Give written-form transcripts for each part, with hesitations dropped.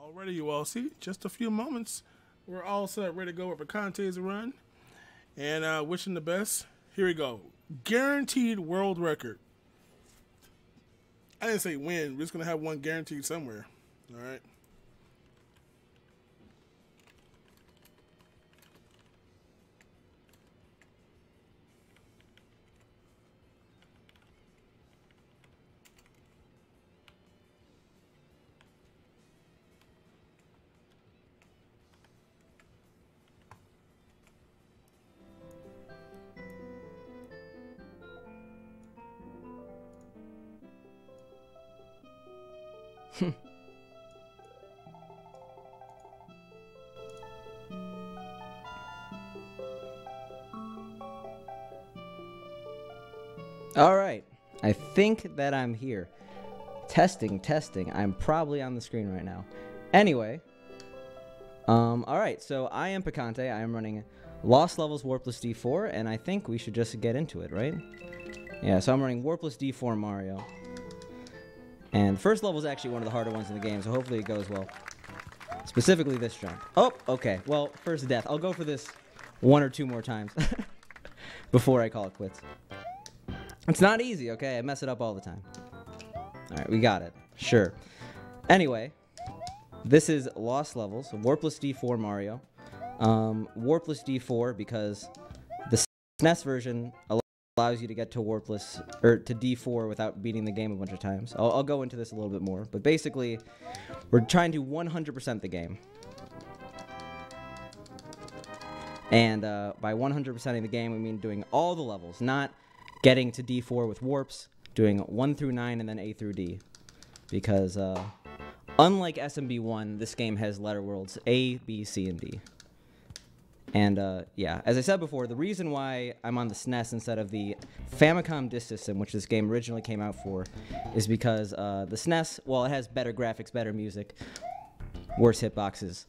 Already, you all see, just a few moments. We're all set, ready to go with Picante's run. And wishing the best. Here we go. Guaranteed world record. I didn't say win. We're just going to have one guaranteed somewhere. All right. All right, I think that I'm here. Testing. I'm probably on the screen right now. Anyway, all right, so I am Picante. I am running Lost Levels Warpless D-4, and I think we should just get into it, right? Yeah, so I'm running Warpless D-4 Mario. And first level is actually one of the harder ones in the game, so hopefully it goes well. Specifically this jump. Oh, okay, well, first death. I'll go for this one or two more times before I call it quits. It's not easy, okay? I mess it up all the time. Alright, we got it. Sure. Anyway, this is Lost Levels, Warpless D-4 Mario. Warpless D-4 because the SNES version allows you to get to Warpless, or to D-4 without beating the game a bunch of times. I'll go into this a little bit more, but basically, we're trying to 100% the game. And by 100%ing the game, we mean doing all the levels, not getting to D4 with warps, doing 1 through 9 and then A through D. Because unlike SMB1, this game has letter worlds A, B, C, and D. And yeah, as I said before, the reason why I'm on the SNES instead of the Famicom Disk System, which this game originally came out for, is because the SNES, while it has better graphics, better music, worse hitboxes,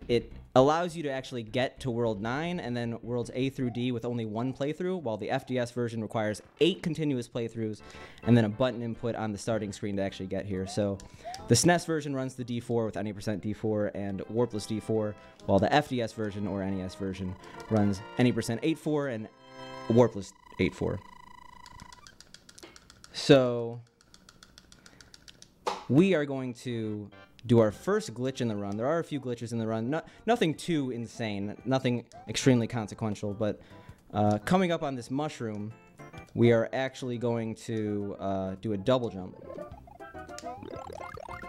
it allows you to actually get to World 9 and then Worlds A through D with only one playthrough, while the FDS version requires 8 continuous playthroughs and then a button input on the starting screen to actually get here. So the SNES version runs the D4 with any percent D4 and Warpless D4, while the FDS version or NES version runs any percent 8.4 and Warpless 8.4. So we are going to do our first glitch in the run. There are a few glitches in the run. Nothing too insane, nothing extremely consequential, but coming up on this mushroom, we are actually going to do a double jump.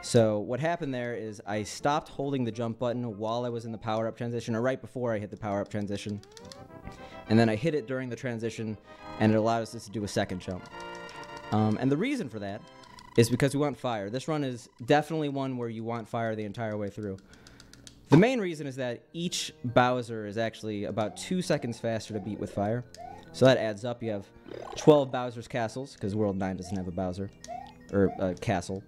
So what happened there is I stopped holding the jump button while I was in the power-up transition, or right before I hit the power-up transition. And then I hit it during the transition, and it allowed us to do a second jump. And the reason for that is because we want fire. This run is definitely one where you want fire the entire way through. The main reason is that each Bowser is actually about 2 seconds faster to beat with fire. So that adds up. You have 12 Bowser's castles, because World 9 doesn't have a Bowser, or a castle.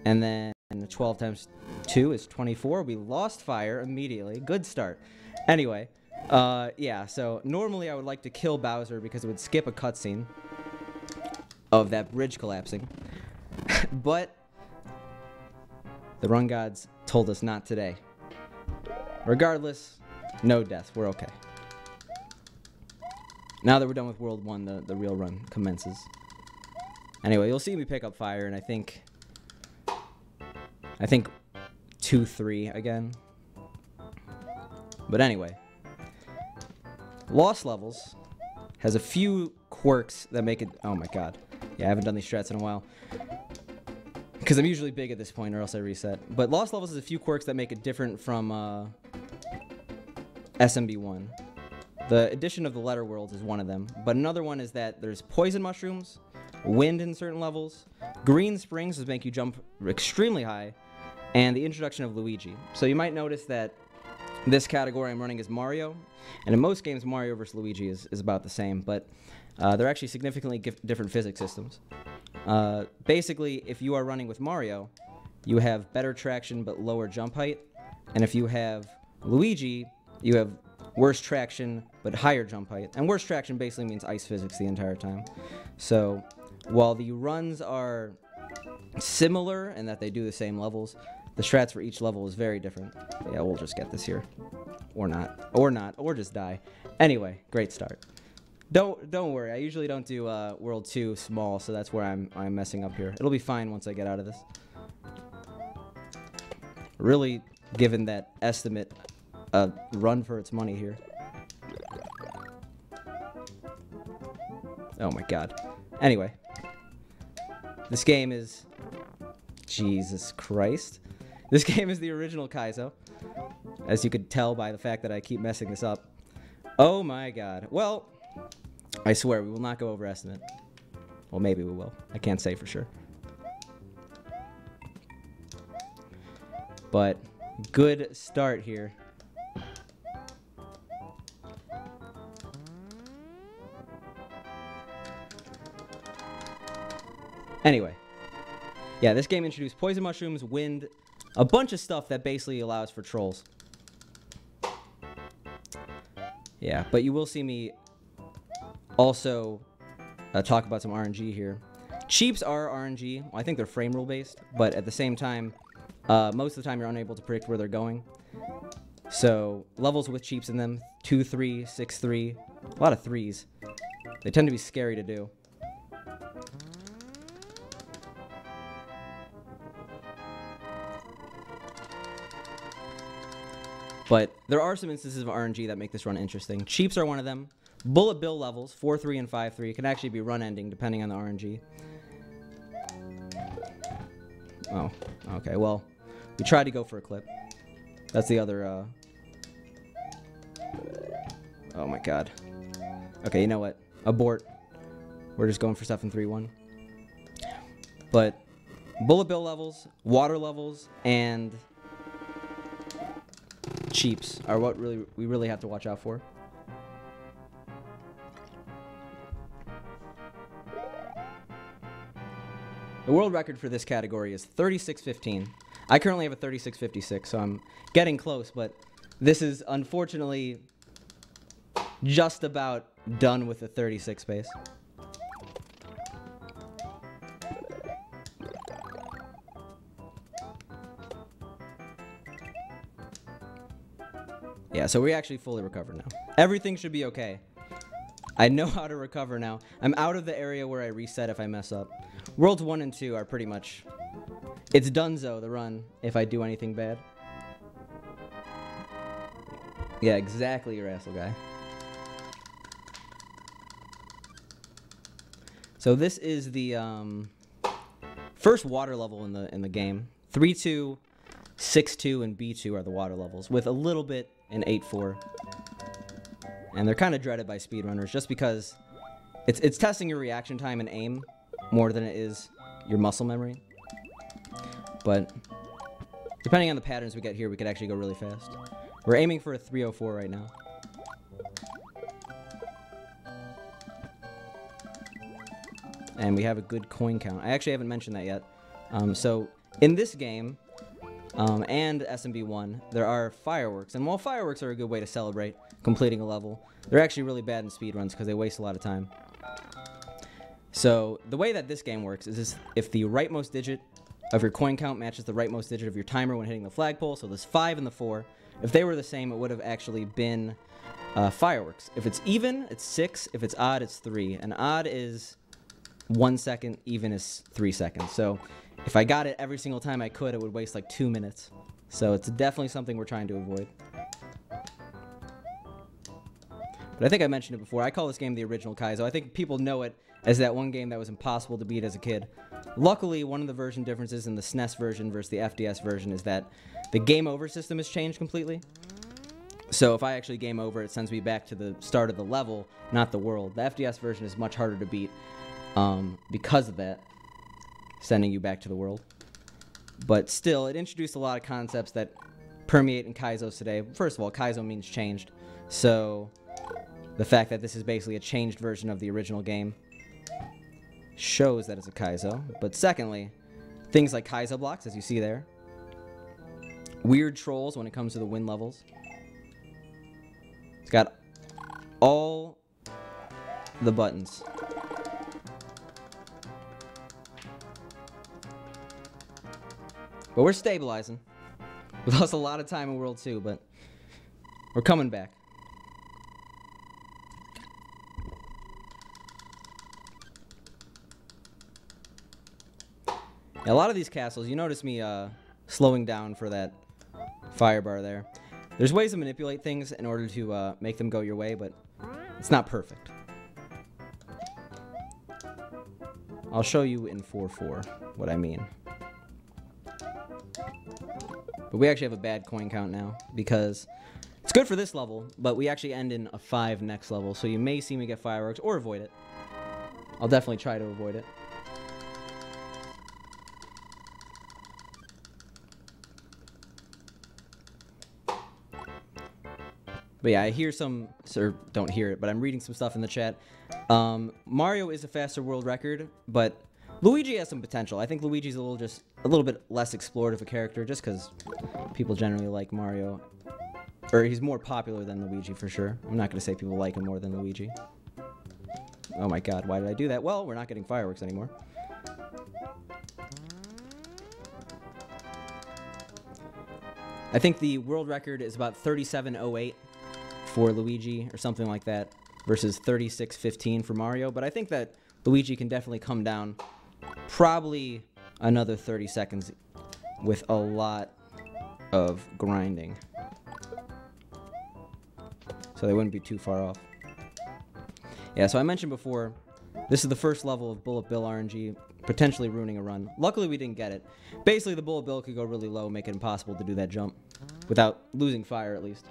And then 12 times 2 is 24. We lost fire immediately. Good start. Anyway, yeah, so normally I would like to kill Bowser because it would skip a cutscene of that bridge collapsing. But the run gods told us not today. Regardless, no death. We're okay. Now that we're done with World 1, the real run commences. Anyway, you'll see me pick up fire, and I think 2-3 again. But anyway, Lost Levels has a few quirks that make it... Oh my god. Yeah, I haven't done these strats in a while, because I'm usually big at this point or else I reset. But Lost Levels has a few quirks that make it different from SMB1. The addition of the letter worlds is one of them, but another one is that there's poison mushrooms, wind in certain levels, green springs that make you jump extremely high, and the introduction of Luigi. So you might notice that this category I'm running is Mario, and in most games Mario vs. Luigi is about the same, but they're actually significantly different physics systems. Basically, if you are running with Mario, you have better traction but lower jump height, and if you have Luigi, you have worse traction but higher jump height. And worse traction basically means ice physics the entire time. So while the runs are similar in that they do the same levels, the strats for each level is very different. Yeah, we'll just get this here. Or not. Or not. Or just die. Anyway, great start. Don't worry. I usually don't do World 2 small, so that's where I'm messing up here. It'll be fine once I get out of this. Really giving that estimate a run for its money here. Oh my god. Anyway. This game is... Jesus Christ. This game is the original Kaizo. As you could tell by the fact that I keep messing this up. Oh my god. Well, I swear we will not go over estimate. Well, maybe we will. I can't say for sure. But good start here. Anyway. Yeah, this game introduced poison mushrooms, wind, a bunch of stuff that basically allows for trolls. Yeah, but you will see me also talk about some RNG here. Cheeps are RNG. Well, I think they're frame rule based, but at the same time, most of the time you're unable to predict where they're going. So levels with cheeps in them, 2-3, 6-3, a lot of threes. They tend to be scary to do. But there are some instances of RNG that make this run interesting. Cheeps are one of them. Bullet bill levels, 4-3 and 5-3, can actually be run ending depending on the RNG. Oh, okay, well, we tried to go for a clip. That's the other, Oh my god. Okay, you know what? Abort. We're just going for stuff in 3-1. But bullet bill levels, water levels, and cheeps are what we really have to watch out for. The world record for this category is 36.15. I currently have a 36.56, so I'm getting close, but this is unfortunately just about done with the 36 space. Yeah, so we actually fully recovered now. Everything should be okay. I know how to recover now. I'm out of the area where I reset if I mess up. Worlds 1 and 2 are pretty much... It's donezo, the run, if I do anything bad. Yeah, exactly, your asshole guy. So this is the first water level in the game. 3-2, 6-2, and B2 are the water levels, with a little bit in 8-4. And they're kind of dreaded by speedrunners just because it's testing your reaction time and aim more than it is your muscle memory. But depending on the patterns we get here, we could actually go really fast. We're aiming for a 304 right now. And we have a good coin count. I actually haven't mentioned that yet. So in this game, and SMB1, there are fireworks. And while fireworks are a good way to celebrate completing a level, they're actually really bad in speedruns because they waste a lot of time. So the way that this game works is if the rightmost digit of your coin count matches the rightmost digit of your timer when hitting the flagpole, so there's 5 and the 4. If they were the same, it would have actually been fireworks. If it's even, it's 6. If it's odd, it's 3. And odd is 1 second, even is 3 seconds. So if I got it every single time I could, it would waste like 2 minutes. So it's definitely something we're trying to avoid. But I think I mentioned it before. I call this game the original Kaizo. I think people know it as that one game that was impossible to beat as a kid. Luckily, one of the version differences in the SNES version versus the FDS version is that the game over system has changed completely. So if I actually game over, it sends me back to the start of the level, not the world. The FDS version is much harder to beat because of that, sending you back to the world. But still, it introduced a lot of concepts that permeate in Kaizos today. First of all, Kaizo means changed. So the fact that this is basically a changed version of the original game shows that it's a Kaizo. But secondly, things like Kaizo blocks, as you see there. Weird trolls when it comes to the win levels. It's got all the buttons. But we're stabilizing. We lost a lot of time in World 2, but we're coming back. A lot of these castles, you notice me slowing down for that fire bar there. There's ways to manipulate things in order to make them go your way, but it's not perfect. I'll show you in 4-4 what I mean. But we actually have a bad coin count now because it's good for this level, but we actually end in a 5 next level, so you may see me get fireworks or avoid it. I'll definitely try to avoid it. But yeah, I hear some, or don't hear it, but I'm reading some stuff in the chat. Mario is a faster world record, but Luigi has some potential. I think Luigi's a little bit less explored of a character, just because people generally like Mario. Or he's more popular than Luigi, for sure. I'm not going to say people like him more than Luigi. Oh my god, why did I do that? Well, we're not getting fireworks anymore. I think the world record is about 37:08 for Luigi, or something like that, versus 36:15 for Mario. But I think that Luigi can definitely come down probably another 30 seconds with a lot of grinding. So they wouldn't be too far off. Yeah, so I mentioned before, this is the first level of Bullet Bill RNG, potentially ruining a run. Luckily, we didn't get it. Basically, the Bullet Bill could go really low, make it impossible to do that jump, without losing fire, at least.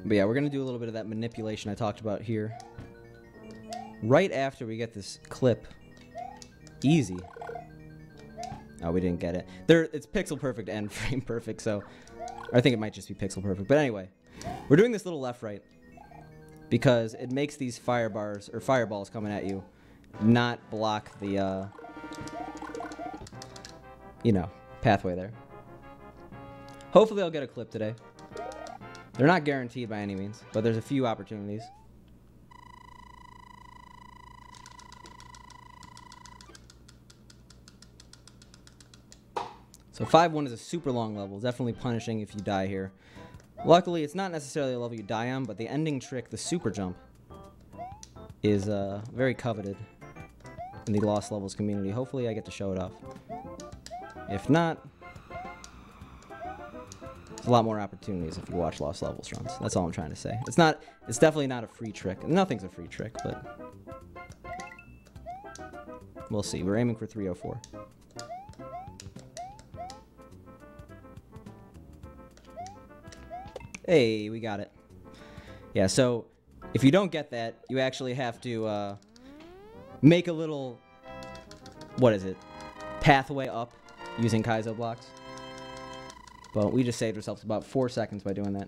But yeah, we're going to do a little bit of that manipulation I talked about here. Right after we get this clip. Easy. Oh, we didn't get it. It's pixel perfect and frame perfect, so I think it might just be pixel perfect. But anyway, we're doing this little left-right because it makes these fire bars, or fireballs coming at you, not block the, you know, pathway there. Hopefully I'll get a clip today. They're not guaranteed by any means, but there's a few opportunities. So 5-1 is a super long level, definitely punishing if you die here. Luckily, it's not necessarily a level you die on, but the ending trick, the super jump, is very coveted in the Lost Levels community. Hopefully I get to show it off. If not, a lot more opportunities if you watch Lost Levels runs. That's all I'm trying to say. It's definitely not a free trick. Nothing's a free trick, but we'll see. We're aiming for 304. Hey, we got it. Yeah, so if you don't get that, you actually have to make a little, what is it, pathway up using Kaizo blocks. But we just saved ourselves about 4 seconds by doing that.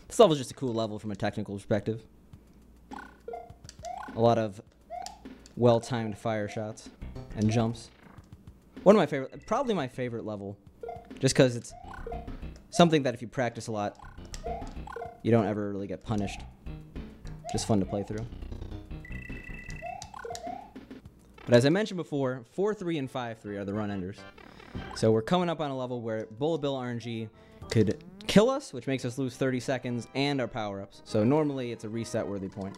This level is just a cool level from a technical perspective. A lot of well-timed fire shots and jumps. One of my favorite, probably my favorite level, just because it's something that if you practice a lot, you don't ever really get punished. Just fun to play through. But as I mentioned before, 4-3 and 5-3 are the run enders. So we're coming up on a level where Bullet Bill RNG could kill us, which makes us lose 30 seconds, and our power-ups. So normally it's a reset-worthy point.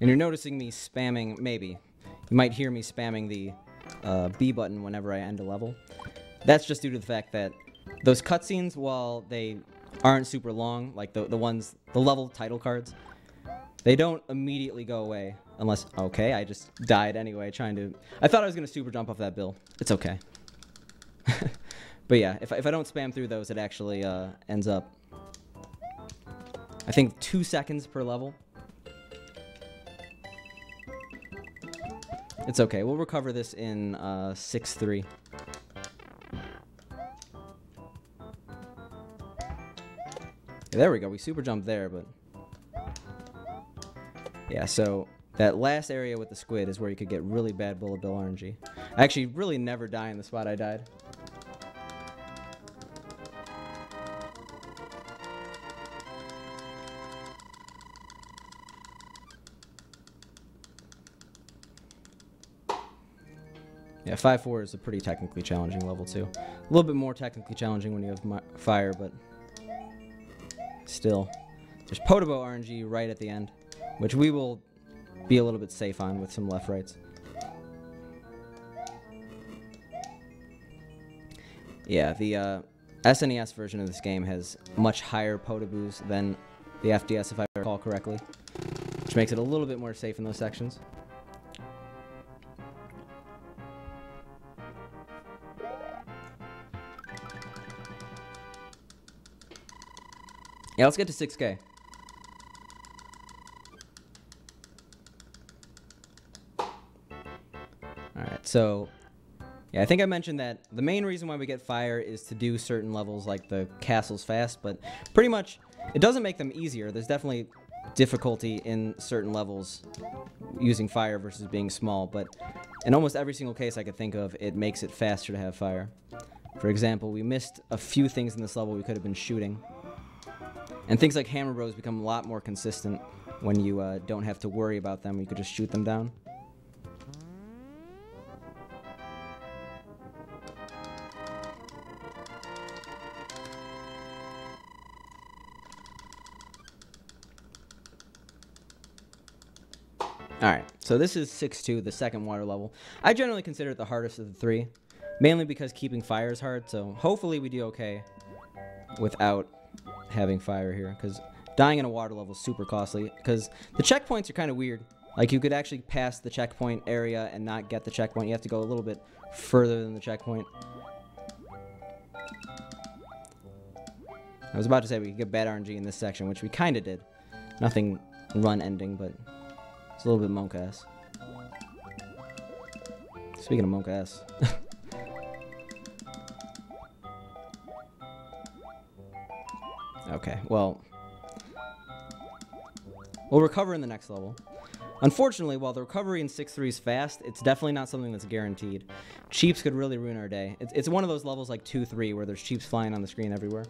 And you're noticing me spamming, maybe. You might hear me spamming the B button whenever I end a level. That's just due to the fact that those cutscenes, while they aren't super long, like the level title cards, they don't immediately go away unless, okay, I just died anyway trying to, I thought I was going to super jump off that bill. It's okay. But yeah, if I don't spam through those, it actually ends up, I think, 2 seconds per level. It's okay. We'll recover this in 6-3. Yeah, there we go. We super jumped there, but... Yeah, so that last area with the squid is where you could get really bad bullet bill RNG. I actually really never die in the spot I died. Yeah, 5-4 is a pretty technically challenging level, too. A little bit more technically challenging when you have fire, but still. There's Potabo RNG right at the end, which we will be a little bit safe on with some left-rights. Yeah, the SNES version of this game has much higher Potabos than the FDS, if I recall correctly, which makes it a little bit more safe in those sections. Yeah, let's get to 6K. Alright, so... Yeah, I think I mentioned that the main reason why we get fire is to do certain levels like the castles fast, but pretty much it doesn't make them easier. There's definitely difficulty in certain levels using fire versus being small, but in almost every single case I could think of, it makes it faster to have fire. For example, we missed a few things in this level we could have been shooting. And things like hammer bros become a lot more consistent when you don't have to worry about them. You could just shoot them down. Alright, so this is 6-2, the second water level. I generally consider it the hardest of the three, mainly because keeping fire is hard, so hopefully we do okay without having fire here, because dying in a water level is super costly, because the checkpoints are kind of weird. Like, you could actually pass the checkpoint area and not get the checkpoint. You have to go a little bit further than the checkpoint. I was about to say we could get bad RNG in this section, which we kind of did. Nothing run ending, but it's a little bit monk-ass. Speaking of monk-ass. Okay, well, we'll recover in the next level. Unfortunately, while the recovery in 6-3 is fast, it's definitely not something that's guaranteed. Cheeps could really ruin our day. It's one of those levels like 2-3 where there's cheeps flying on the screen everywhere.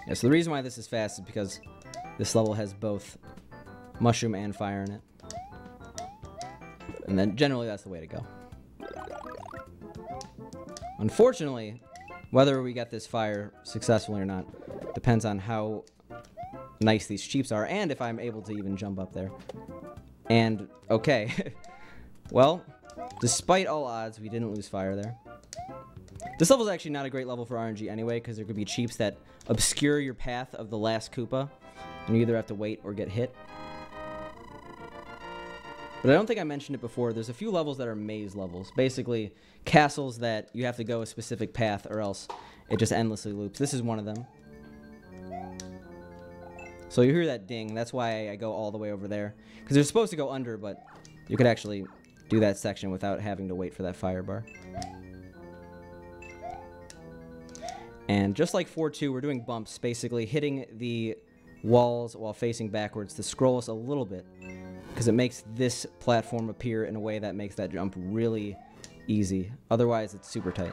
Yeah, so the reason why this is fast is because this level has both mushroom and fire in it. And then generally that's the way to go. Unfortunately, whether we get this fire successfully or not depends on how nice these cheeps are and if I'm able to even jump up there. And, okay. Well, despite all odds, we didn't lose fire there. This level is actually not a great level for RNG anyway, because there could be cheeps that obscure your path of the last Koopa, and you either have to wait or get hit. But I don't think I mentioned it before. There's a few levels that are maze levels. Basically, castles that you have to go a specific path or else it just endlessly loops. This is one of them. So you hear that ding. That's why I go all the way over there. Because they're supposed to go under, but you could actually do that section without having to wait for that fire bar. And just like 4-2, we're doing bumps, basically hitting the walls while facing backwards to scroll us a little bit, because it makes this platform appear in a way that makes that jump really easy. Otherwise, it's super tight.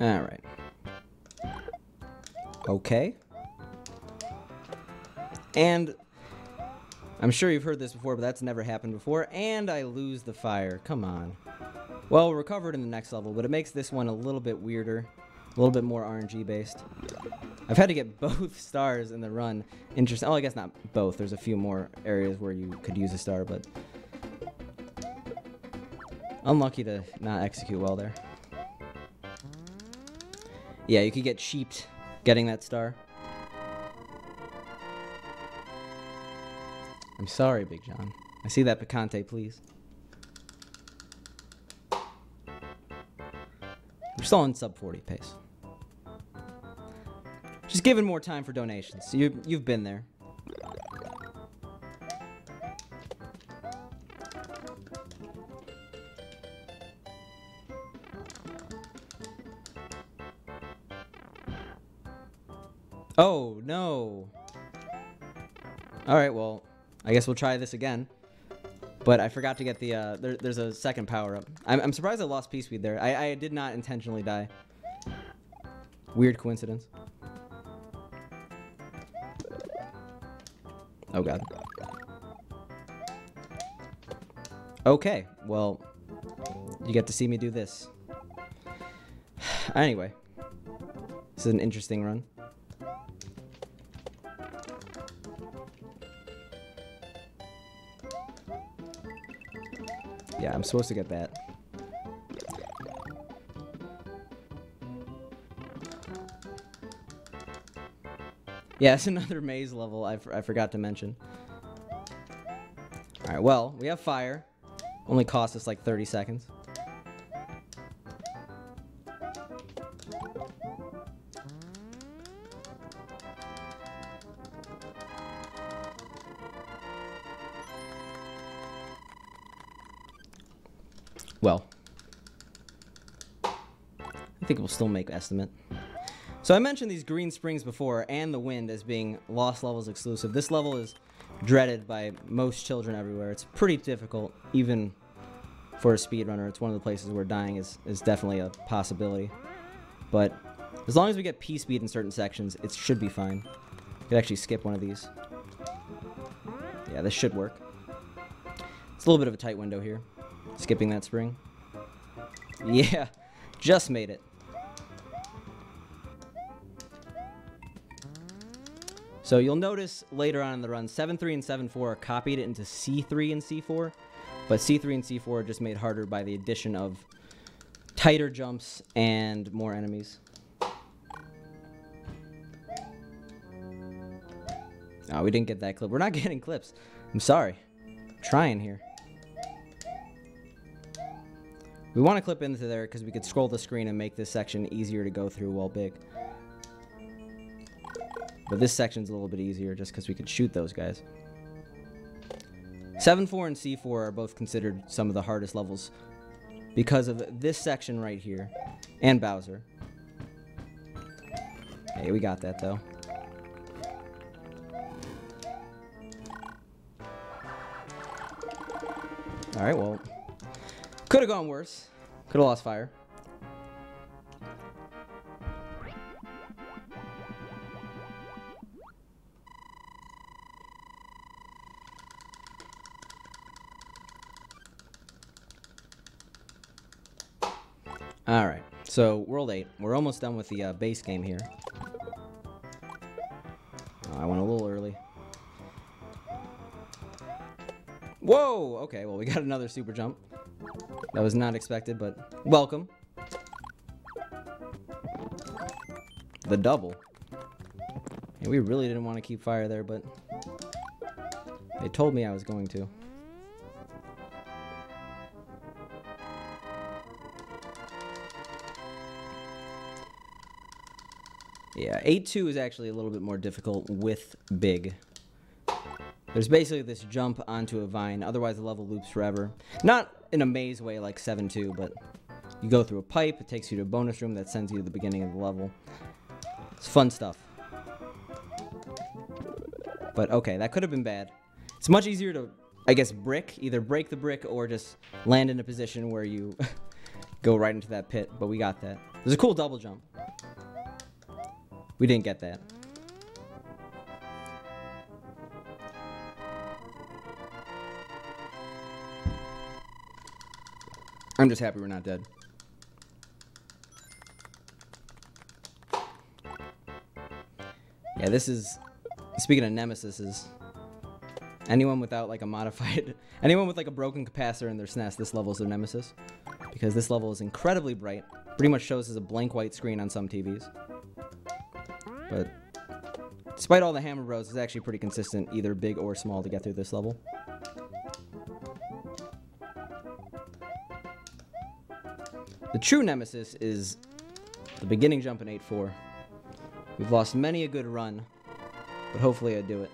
Alright. Okay. And I'm sure you've heard this before, but that's never happened before. And I lose the fire. Come on. Well, we're recovered in the next level, but it makes this one a little bit weirder. A little bit more RNG based. I've had to get both stars in the run. Interesting. Oh, I guess not both. There's a few more areas where you could use a star, but unlucky to not execute well there. Yeah, you could get cheaped getting that star. I'm sorry, Big John. I see that Picante, please. We're still on sub 40 pace. Just giving more time for donations. You've been there. Oh, no. Alright, well, I guess we'll try this again. But I forgot to get the, there's a second power-up. I'm surprised I lost P-Speed there. I did not intentionally die. Weird coincidence. Oh, God. Okay, well, you get to see me do this. Anyway, this is an interesting run. Yeah, I'm supposed to get that. Yeah, it's another maze level I forgot to mention. Alright, well, we have fire. Only cost us like 30 seconds. Well, I think we'll still make estimate. So I mentioned these green springs before and the wind as being Lost Levels exclusive. This level is dreaded by most children everywhere. It's pretty difficult, even for a speedrunner. It's one of the places where dying is definitely a possibility. But as long as we get P-Speed in certain sections, it should be fine. We could actually skip one of these. Yeah, this should work. It's a little bit of a tight window here. Skipping that spring. Yeah, just made it. So you'll notice later on in the run, 7.3 and 7.4 are copied into C3 and C4, but C3 and C4 are just made harder by the addition of tighter jumps and more enemies. Oh, we didn't get that clip. We're not getting clips. I'm sorry. I'm trying here. We want to clip into there because we could scroll the screen and make this section easier to go through while big. But this section's a little bit easier just because we could shoot those guys. 7.4 and C4 are both considered some of the hardest levels because of this section right here and Bowser. Hey, we got that though. Alright, well, could have gone worse. Could have lost fire. Alright, so World 8. We're almost done with the base game here. Oh, I went a little early. Whoa! Okay, well, we got another super jump. That was not expected, but welcome. The double. Yeah, we really didn't want to keep fire there, but they told me I was going to. Yeah, 8.2 is actually a little bit more difficult with big. There's basically this jump onto a vine, otherwise the level loops forever. Not in a maze way like 7.2, but you go through a pipe, it takes you to a bonus room that sends you to the beginning of the level. It's fun stuff. But okay, that could have been bad. It's much easier to, I guess, either break the brick or just land in a position where you go right into that pit, but we got that. There's a cool double jump. We didn't get that. I'm just happy we're not dead. Yeah, this is... Speaking of Nemesises, anyone without like a modified... Anyone with like a broken capacitor in their SNES, this level is their nemesis. Because this level is incredibly bright. Pretty much shows as a blank white screen on some TVs. but despite all the Hammer Bros, it's actually pretty consistent, either big or small, to get through this level. The true nemesis is the beginning jump in 8-4. We've lost many a good run, but hopefully I do it.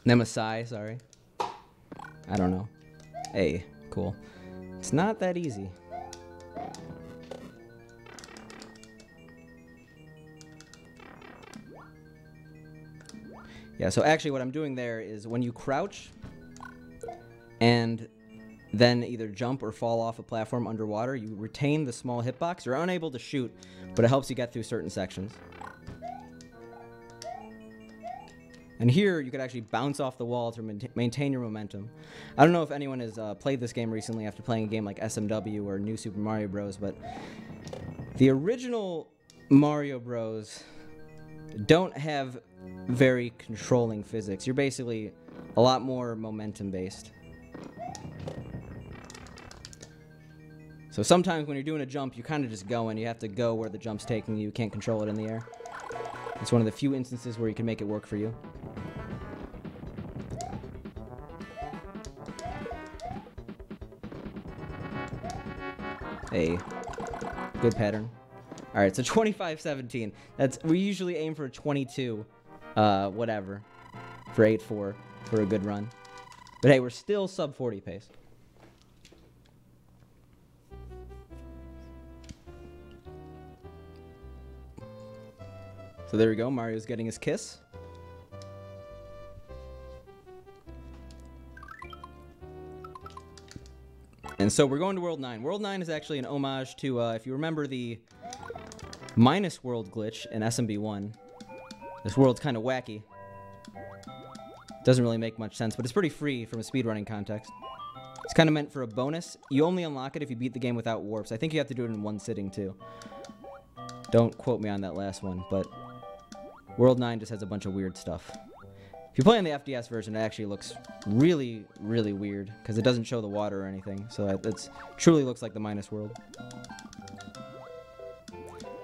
Nemesis, sorry. I don't know. Hey, cool. It's not that easy. Yeah, so actually what I'm doing there is when you crouch and then either jump or fall off a platform underwater, you retain the small hitbox. You're unable to shoot, but it helps you get through certain sections. And here, you could actually bounce off the wall to maintain your momentum. I don't know if anyone has played this game recently after playing a game like SMW or New Super Mario Bros., but the original Mario Bros. Don't have very controlling physics. You're basically a lot more momentum-based. So sometimes when you're doing a jump, you kind of just go and you have to go where the jump's taking you. You can't control it in the air. It's one of the few instances where you can make it work for you. Hey, good pattern. All right, so 25-17. We usually aim for a 22, whatever, for 8-4 for a good run. But hey, we're still sub 40 pace. So there we go. Mario's getting his kiss. And so we're going to World 9. World 9 is actually an homage to, if you remember the minus world glitch in SMB1. This world's kind of wacky. Doesn't really make much sense, but it's pretty free from a speedrunning context. It's kind of meant for a bonus. You only unlock it if you beat the game without warps. I think you have to do it in one sitting, too. Don't quote me on that last one, but World 9 just has a bunch of weird stuff. If you play on the FDS version, it actually looks really, really weird, because it doesn't show the water or anything, so it truly looks like the minus world.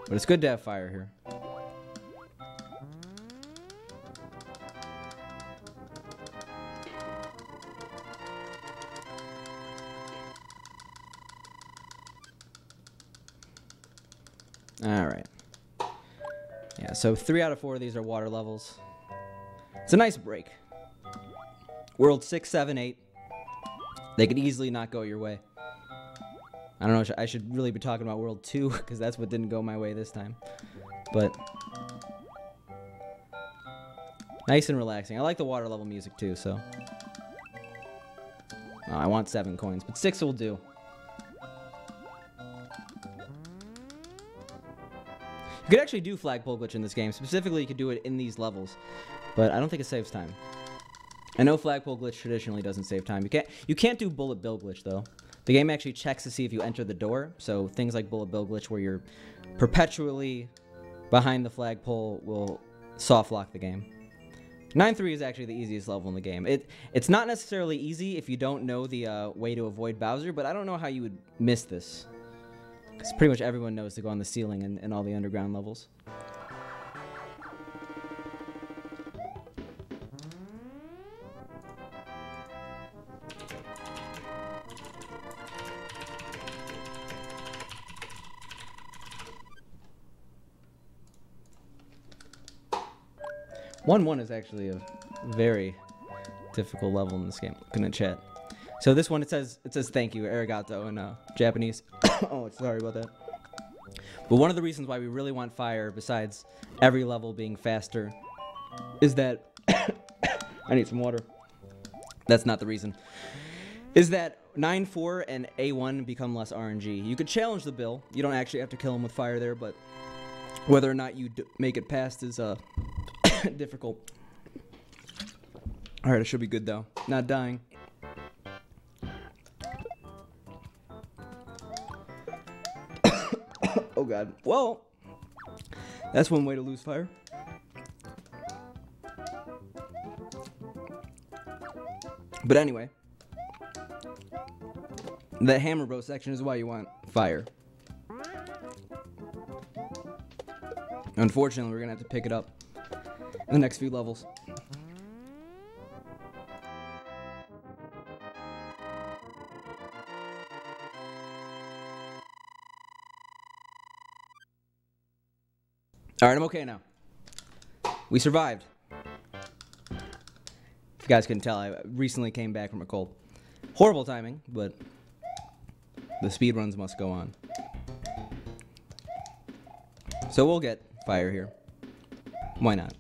But it's good to have fire here. Alright. Yeah, so 3 out of 4 of these are water levels. It's a nice break. World 6, 7, 8. They could easily not go your way. I don't know, I should really be talking about World 2, because that's what didn't go my way this time. But nice and relaxing. I like the water level music too, so. Oh, I want 7 coins, but 6 will do. You could actually do flagpole glitch in this game. Specifically, you could do it in these levels, but I don't think it saves time. I know flagpole glitch traditionally doesn't save time. You can't do bullet bill glitch though. The game actually checks to see if you enter the door. So things like bullet bill glitch, where you're perpetually behind the flagpole, will soft lock the game. 9-3 is actually the easiest level in the game. It's not necessarily easy if you don't know the way to avoid Bowser, but I don't know how you would miss this. Because pretty much everyone knows to go on the ceiling in all the underground levels. One is actually a very difficult level in this game. Looking at chat. So this one, it says thank you, arigato, in Japanese. Oh, sorry about that. But one of the reasons why we really want fire, besides every level being faster, is that I need some water. That's not the reason. Is that 9-4 and A1 become less RNG. You could challenge the bill. You don't actually have to kill him with fire there, but whether or not you make it past is difficult. Alright, it should be good though. Not dying. Oh god. Well, that's one way to lose fire. But anyway, the Hammer Bro section is why you want fire. Unfortunately, we're going to have to pick it up in the next few levels. Alright, I'm okay now. We survived. If you guys couldn't tell, I recently came back from a cold. Horrible timing, but the speedruns must go on. So we'll get fire here. Why not?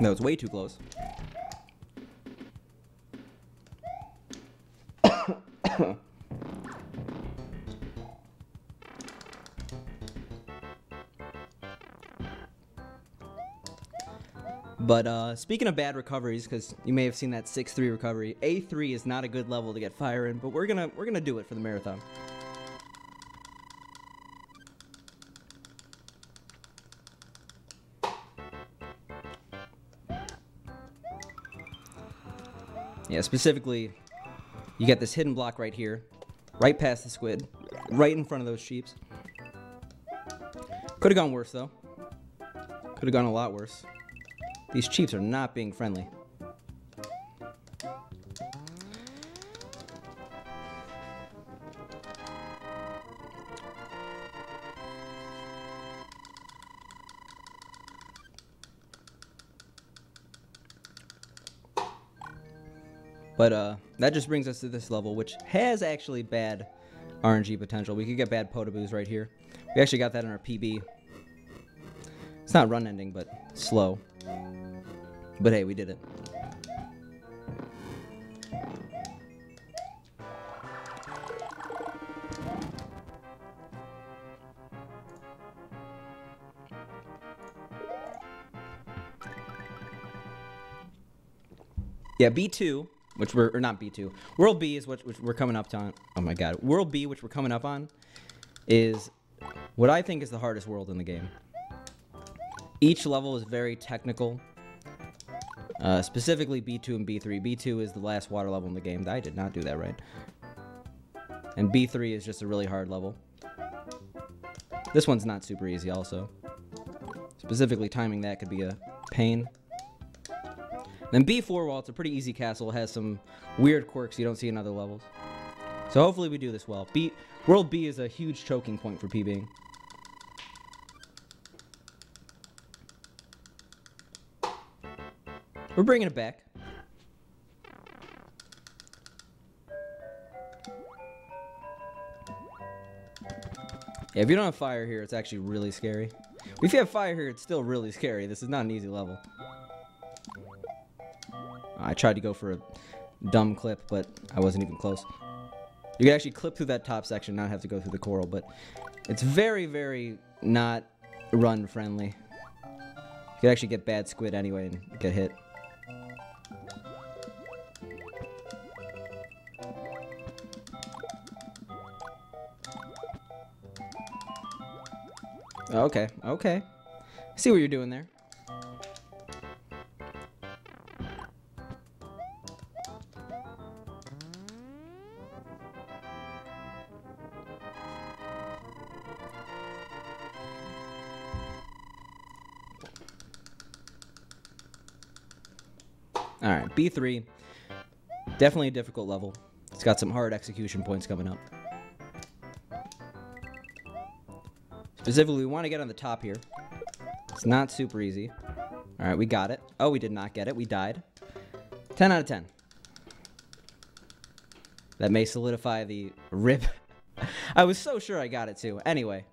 That was way too close. But speaking of bad recoveries, because you may have seen that 6-3 recovery, A3 is not a good level to get fire in, but we're gonna do it for the marathon. Yeah, specifically, you get this hidden block right here, right past the squid, right in front of those sheeps. Could have gone worse though. Could have gone a lot worse. These chiefs are not being friendly. But that just brings us to this level, which has actually bad RNG potential. We could get bad potaboos right here. We actually got that in our PB. It's not run ending, but slow. But hey, we did it. Yeah, B2, which we're, or not B2. World B is which we're coming up on. Oh my god. World B, which we're coming up on, is what I think is the hardest world in the game. Each level is very technical. Specifically B2 and B3. B2 is the last water level in the game. I did not do that right. And B3 is just a really hard level. This one's not super easy also. Specifically timing that could be a pain. Then B4, while it's a pretty easy castle, has some weird quirks you don't see in other levels. So hopefully we do this well. World B is a huge choking point for PBing. We're bringing it back. Yeah, if you don't have fire here, it's actually really scary. If you have fire here, it's still really scary. This is not an easy level. I tried to go for a dumb clip, but I wasn't even close. You can actually clip through that top section, not have to go through the coral, but it's very, very not run friendly. You could actually get bad squid anyway and get hit. Okay, okay. See what you're doing there. Alright, B3. Definitely a difficult level. It's got some hard execution points coming up. Specifically, we want to get on the top here. It's not super easy. Alright, we got it. Oh, we did not get it. We died. 10 out of 10. That may solidify the rip. I was so sure I got it too. Anyway.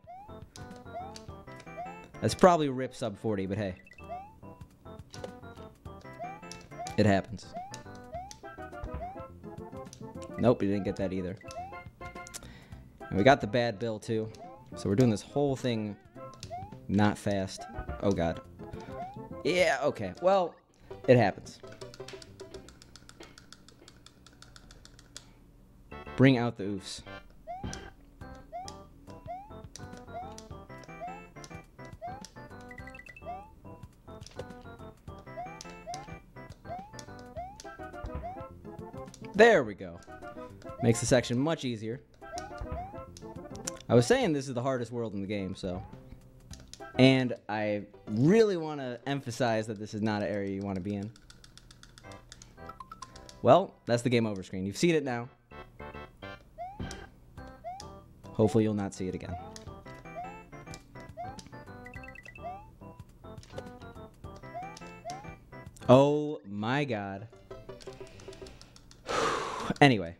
That's probably rip sub 40, but hey. It happens. Nope, we didn't get that either. And we got the bad bill too. So we're doing this whole thing not fast. Oh god. Yeah, okay. Well, it happens. Bring out the oofs. There we go. Makes the section much easier. I was saying this is the hardest world in the game, so. And I really want to emphasize that this is not an area you want to be in. Well, that's the game over screen. You've seen it now. Hopefully you'll not see it again. Oh my god. Anyway.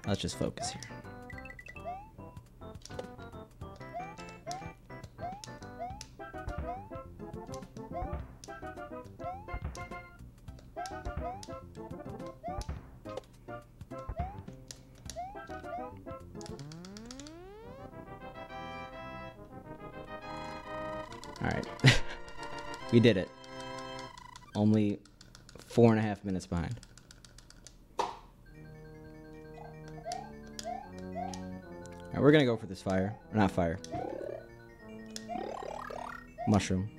Let's just focus here. All right. We did it. Only 4.5 minutes behind. All right, we're gonna go for this fire. Or not fire. Mushroom.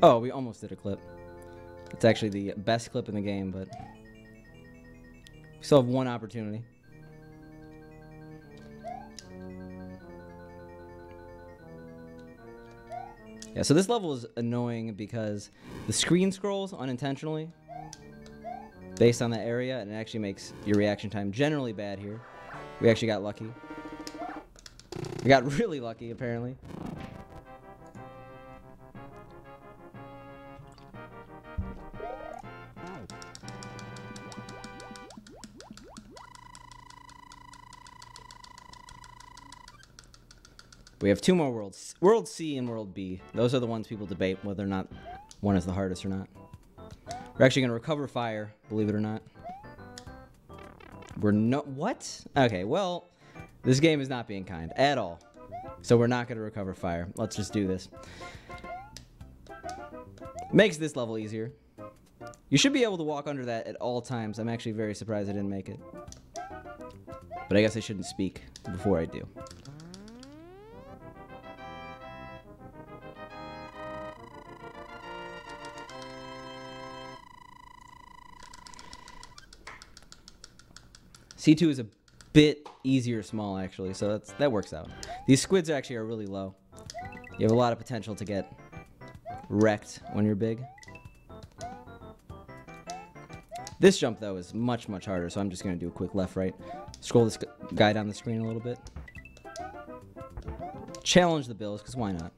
Oh, we almost did a clip. It's actually the best clip in the game, but we still have one opportunity. Yeah, so this level is annoying because the screen scrolls unintentionally based on the area, and it actually makes your reaction time generally bad here. We actually got lucky. We got really lucky, apparently. We have two more worlds. World C and World B. Those are the ones people debate whether or not one is the hardest or not. We're actually going to recover fire, believe it or not. We're no... What? Okay, well, this game is not being kind at all. So we're not going to recover fire. Let's just do this. Makes this level easier. You should be able to walk under that at all times. I'm actually very surprised I didn't make it. But I guess I shouldn't speak before I do. C2 is a bit easier small, actually, so that works out. These squids actually are really low. You have a lot of potential to get wrecked when you're big. This jump, though, is much, much harder, so I'm just going to do a quick left-right. Scroll this guy down the screen a little bit. Challenge the bills, because why not?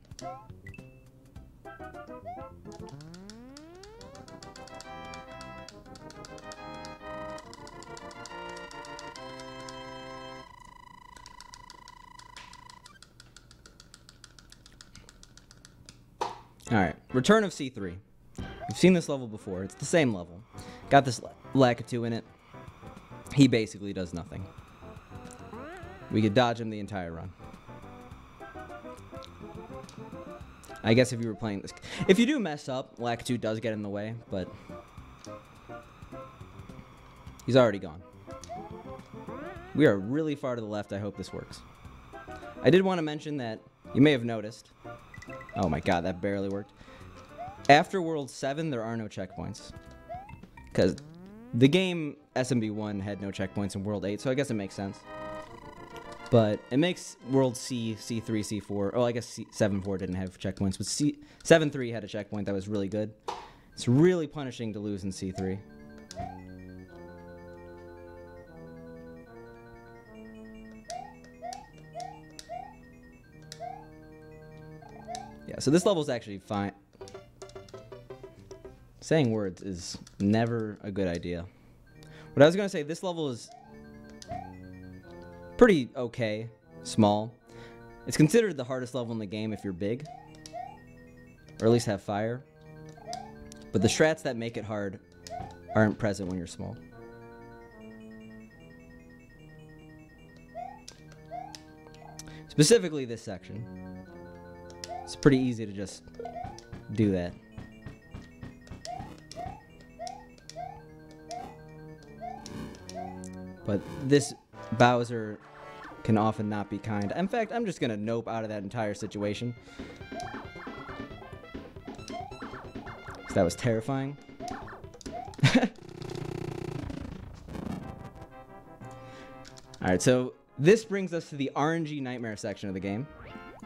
Alright, Return of C3. We've seen this level before. It's the same level. Got this Lakitu in it. He basically does nothing. We could dodge him the entire run. I guess if you were playing this... If you do mess up, Lakitu does get in the way, but... he's already gone. We are really far to the left. I hope this works. I did want to mention that you may have noticed... Oh my god, that barely worked. After World 7, there are no checkpoints. Because the game SMB1 had no checkpoints in World 8, so I guess it makes sense. But it makes World C, C3, C4... Oh, I guess 7-4 didn't have checkpoints, but 7-3 had a checkpoint that was really good. It's really punishing to lose in C3. Yeah, so this level's actually fine. Saying words is never a good idea. What I was going to say, this level is pretty okay, small. It's considered the hardest level in the game if you're big, or at least have fire. But the strats that make it hard aren't present when you're small. Specifically this section. It's pretty easy to just do that. But this Bowser can often not be kind. In fact, I'm just going to nope out of that entire situation. because that was terrifying. Alright, so this brings us to the RNG Nightmare section of the game.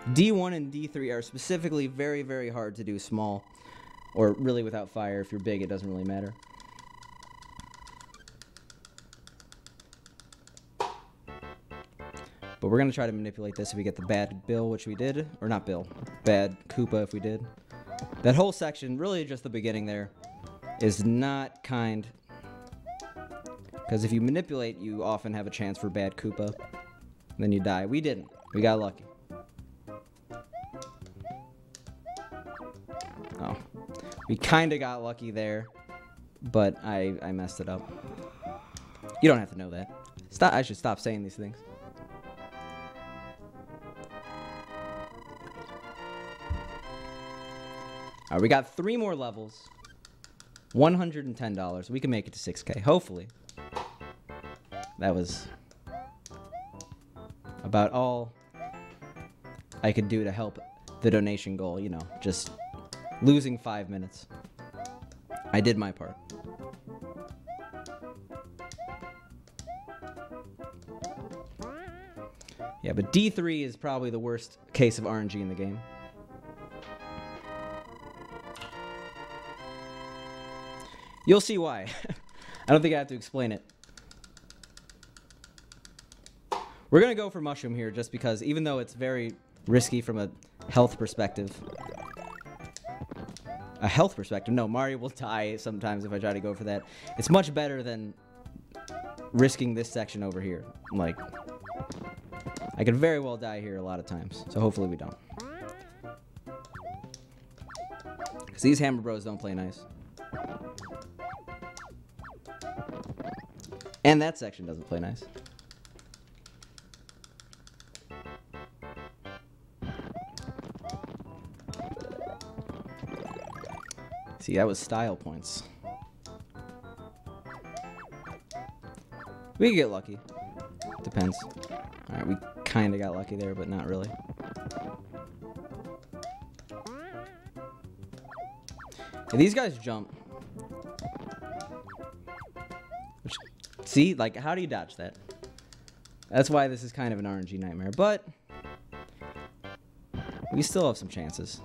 D1 and D3 are specifically very, very hard to do small, or really without fire. If you're big, it doesn't really matter. But we're going to try to manipulate this if we get the bad Bill, which we did. Or not Bill, bad Koopa if we did. That whole section, really just the beginning there, is not kind. Because if you manipulate, you often have a chance for bad Koopa. And then you die. We didn't. We got lucky. Oh. We kind of got lucky there. But I messed it up. You don't have to know that. I should stop saying these things. Alright, we got 3 more levels. $110. We can make it to 6K, hopefully. That was about all I could do to help the donation goal, you know, just losing 5 minutes. I did my part. Yeah, but D3 is probably the worst case of RNG in the game. You'll see why. I don't think I have to explain it. We're going to go for Mushroom here just because even though it's very risky from a health perspective. A health perspective? No, Mario will die sometimes if I try to go for that. It's much better than risking this section over here. Like, I could very well die here a lot of times. So hopefully we don't. Because these Hammer Bros don't play nice. And that section doesn't play nice. See, that was style points. We could get lucky. Depends. Alright, we kinda got lucky there, but not really. Yeah, these guys jump. Which, see, like, how do you dodge that? That's why this is kind of an RNG nightmare, but we still have some chances.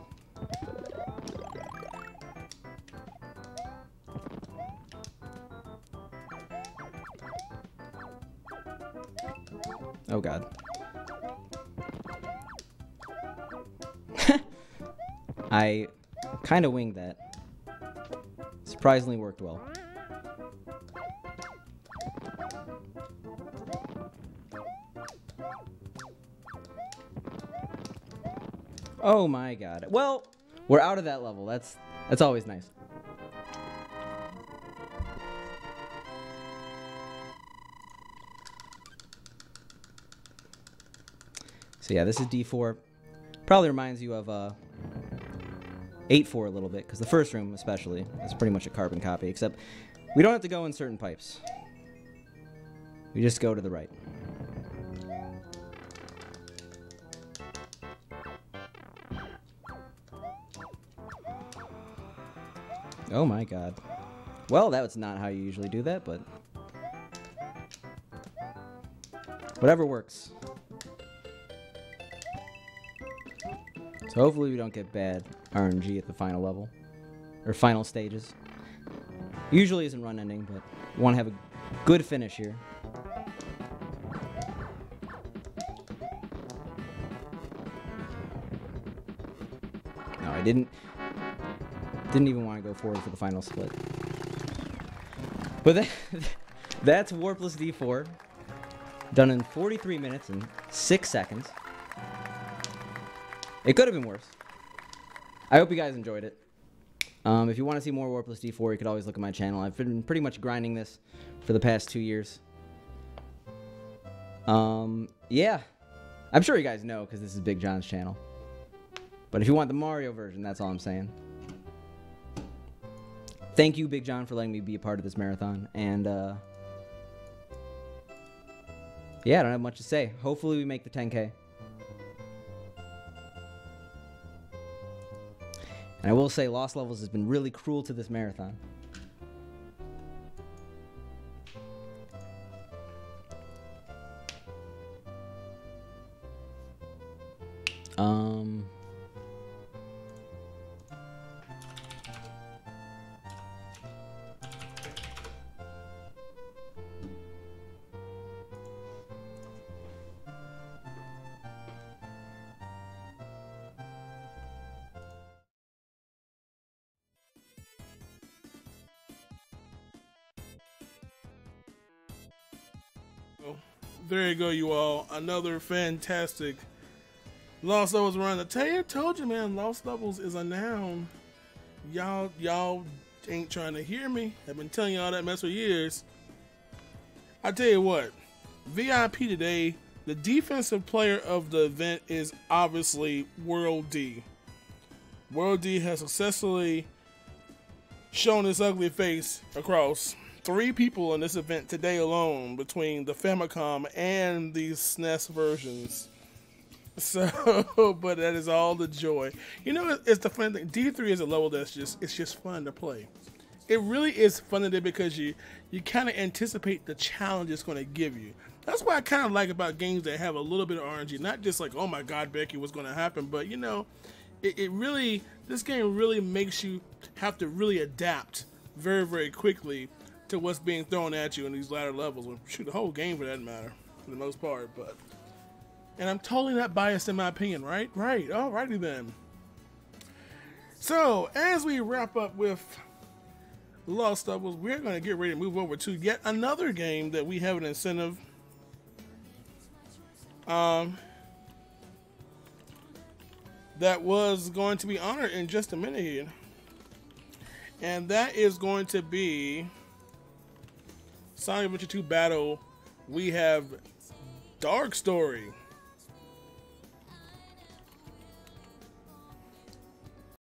Oh god. I kind of winged that. Surprisingly worked well. Oh my god. Well, we're out of that level. That's always nice. So yeah, this is D4. Probably reminds you of 8-4 a little bit, because the first room especially is pretty much a carbon copy, except we don't have to go in certain pipes. We just go to the right. Oh my god. Well, that was not how you usually do that, but whatever works. So hopefully we don't get bad RNG at the final level. Or final stages. Usually isn't run ending, but we want to have a good finish here. No, I didn't even want to go forward for the final split. But that's Warpless D4. Done in 43 minutes and 6 seconds. It could have been worse. I hope you guys enjoyed it. If you want to see more Warpless D4, you could always look at my channel. I've been pretty much grinding this for the past 2 years. Yeah. I'm sure you guys know because this is Big John's channel. But if you want the Mario version, that's all I'm saying. Thank you, Big John, for letting me be a part of this marathon. And, yeah, I don't have much to say. Hopefully we make the 10K. And I will say Lost Levels has been really cruel to this marathon. There you go, you all. Another fantastic Lost Levels run. I told you, man, Lost Levels is a noun. Y'all ain't trying to hear me. I've been telling y'all that mess for years. I tell you what, VIP today, the defensive player of the event is obviously World D. World D has successfully shown his ugly face across 3 people in this event today alone, between the Famicom and the SNES versions. So, but that is all the joy. You know, it's the fun thing. D3 is a level that's just fun to play. It really is fun to do because you kind of anticipate the challenge it's going to give you. That's what I kind of like about games that have a little bit of RNG. Not just like, oh my God, Becky, what's going to happen? But, you know, this game really makes you have to really adapt very, very quickly to what's being thrown at you in these latter levels. Well, shoot, the whole game for that matter, for the most part. But, and I'm totally not biased in my opinion, right? Right. Alrighty then. So, as we wrap up with Lost Levels, we're going to get ready to move over to yet another game that we have an incentive. That was going to be honored in just a minute here. And that is going to be Sonic Adventure 2 Battle. We have Dark Story.